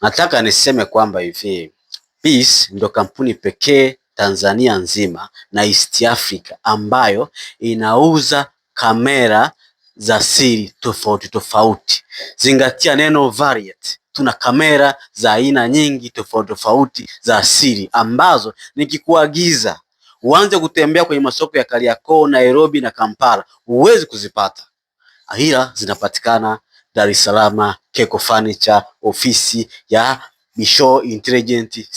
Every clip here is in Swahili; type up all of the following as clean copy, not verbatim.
Nataka niseme kwamba hivi Peace ndo kampuni pekee Tanzania nzima na East Africa ambayo inauza kamera za siri tofauti tofauti. Zingatia neno variety. Tuna kamera za aina nyingi tofauti tofauti za siri ambazo nikikuagiza uanze kutembea kwenye masoko ya Kariakoo, Nairobi na Kampala huwezi kuzipata, ila zinapatikana Dar es Salaam, Keko Furniture, ofisi ya Bisho Intelligent.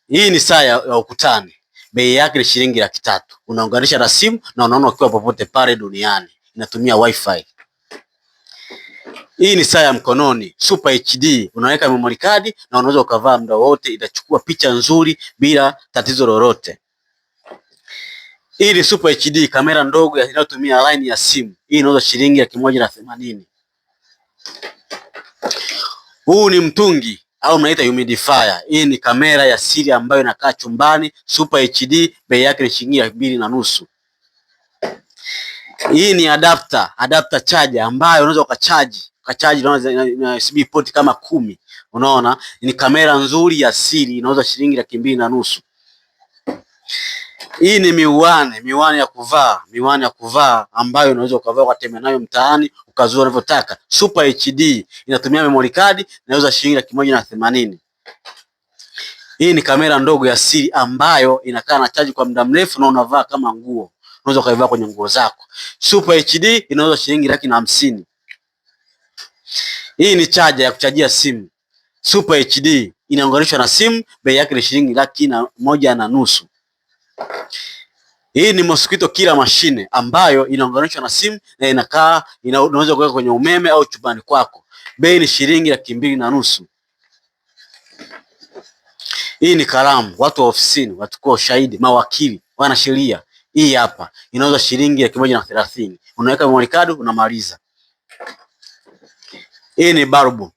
Hii ni saa ya ukutani. Bei yake ni shilingi 300,000. Unaunganisha na simu na unaona ukiwa popote pale duniani. Inatumia wifi. Hii ni saa ya mkononi Super HD. Unaweka memory card na unaweza ukavaa muda wote, itachukua picha nzuri bila tatizo lolote. Hii ni Super HD, kamera ndogo inayotumia line ya simu. Hii inauzwa shilingi 180,000. Huu ni mtungi au mnaita humidifier. Hii ni kamera ya siri ambayo inakaa chumbani, Super HD, bei yake ni shilingi 2,500. Hii ni adapter charger ambayo unaweza ukachaji na USB port kama 10. Unaona? Ni kamera nzuri ya siri, inauza shilingi 2,500. Hii ni miwani ya kuvaa ambayo unaweza ukavaa ukatembea nayo mtaani ukazua unavyotaka. Super HD, inatumia memory card, inauza shilingi 180,000. Hii ni kamera ndogo ya siri ambayo inakaa na chaji kwa muda mrefu na unavaa kama nguo. Unaweza ukaivaa kwenye nguo zako. Super HD inauza shilingi 150,000. Hii ni charger ya kuchajia simu. Super HD inaunganishwa na simu, bei yake ni shilingi 1,500,000. Hii ni mosquito killer machine ambayo inaunganishwa na simu na unaweza kuweka kwenye umeme au chumbani kwako. Bei ni shilingi 2,500. Hii ni kalamu, watu wa ofisini, watu kwa ushahidi, mawakili, wanasheria. Hii hapa inauza shilingi 130,000. Unaweka memory card unamaliza. Hii ni bulb.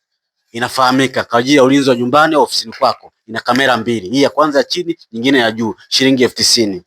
Inafahamika kwa ajili ya ulinzi wa nyumbani au ofisini kwako. Ina kamera mbili. Hii ya kwanza ya chini, nyingine ya juu, shilingi 90,000.